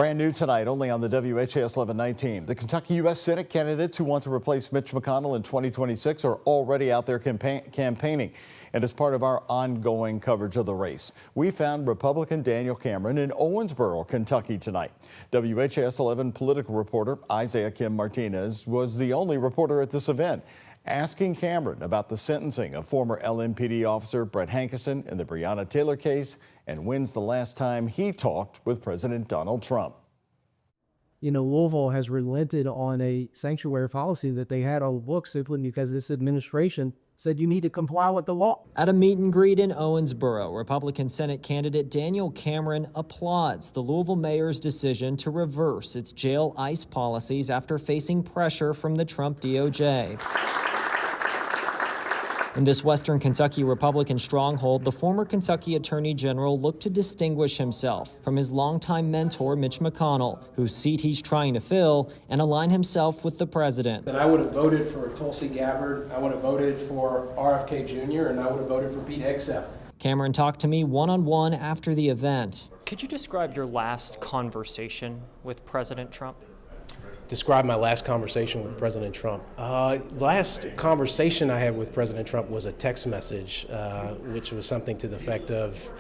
Brand new tonight, only on the WHAS 1119. The Kentucky U.S. Senate candidates who want to replace Mitch McConnell in 2026 are already out there campaigning. And as part of our ongoing coverage of the race, we found Republican Daniel Cameron in Owensboro, Kentucky tonight. WHAS 11 political reporter Isaiah Kim Martinez was the only reporter at this event, asking Cameron about the sentencing of former LMPD officer Brett Hankison in the Breonna Taylor case and when's the last time he talked with President Donald Trump. You know, Louisville has relented on a sanctuary policy that they had on the books simply because this administration said you need to comply with the law. At a meet and greet in Owensboro, Republican Senate candidate Daniel Cameron applauds the Louisville mayor's decision to reverse its jail ICE policies after facing pressure from the Trump DOJ. In this Western Kentucky Republican stronghold, the former Kentucky Attorney General looked to distinguish himself from his longtime mentor, Mitch McConnell, whose seat he's trying to fill, and align himself with the president. And I would have voted for Tulsi Gabbard, I would have voted for RFK Jr., and I would have voted for Pete Hegseth. Cameron talked to me one-on-one after the event. Could you describe your last conversation with President Trump? Describe my last conversation with President Trump. Last conversation I had with President Trump was a text message, which was something to the effect of,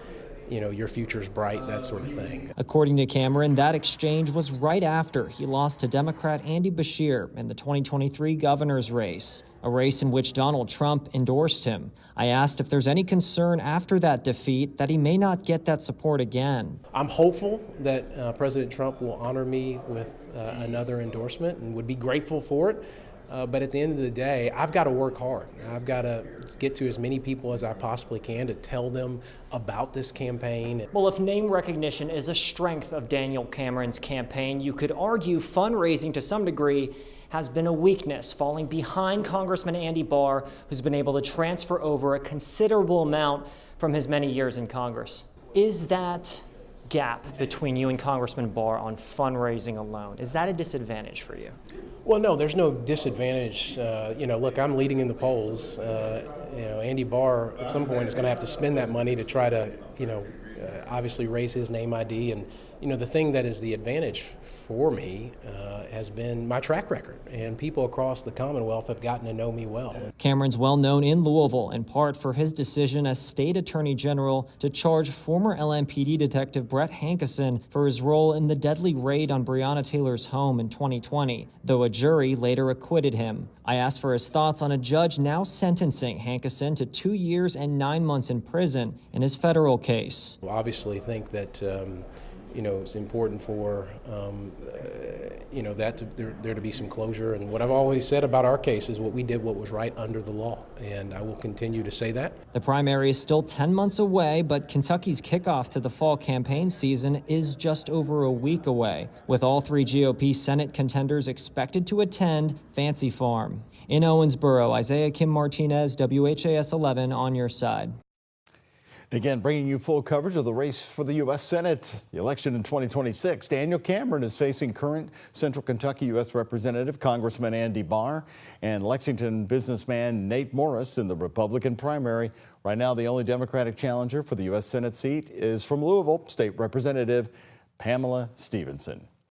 you know, your future's bright, that sort of thing. According to Cameron, that exchange was right after he lost to Democrat Andy Beshear in the 2023 governor's race, a race in which Donald Trump endorsed him. I asked if there's any concern after that defeat that he may not get that support again. I'm hopeful that President Trump will honor me with another endorsement and would be grateful for it. But at the end of the day, I've got to work hard. I've got to get to as many people as I possibly can to tell them about this campaign. Well, if name recognition is a strength of Daniel Cameron's campaign, you could argue fundraising to some degree has been a weakness, falling behind Congressman Andy Barr, who's been able to transfer over a considerable amount from his many years in Congress. Is that gap between you and Congressman Barr on fundraising alone, is that a disadvantage for you? Well, no, there's no disadvantage. You know, look, I'm leading in the polls. You know, Andy Barr at some point is going to have to spend that money to try to, you know, obviously raise his name ID. And, you know, the thing that is the advantage for me has been my track record, and people across the Commonwealth have gotten to know me well. Cameron's well known in Louisville, in part for his decision as state attorney general to charge former LMPD detective Brett Hankison for his role in the deadly raid on Breonna Taylor's home in 2020, though a jury later acquitted him. I asked for his thoughts on a judge now sentencing Hankison to 2 years and 9 months in prison in his federal case. I obviously think that you know, it's important for you know, there to be some closure. And what I've always said about our case is what was right under the law, and I will continue to say that. The primary is still 10 months away, but Kentucky's kickoff to the fall campaign season is just over a week away, with all three GOP Senate contenders expected to attend Fancy Farm. In Owensboro, Isaiah Kim Martinez, WHAS 11 on your side. Again, bringing you full coverage of the race for the U.S. Senate, the election in 2026. Daniel Cameron is facing current Central Kentucky U.S. Representative Congressman Andy Barr and Lexington businessman Nate Morris in the Republican primary. Right now, the only Democratic challenger for the U.S. Senate seat is from Louisville, State Representative Pamela Stevenson.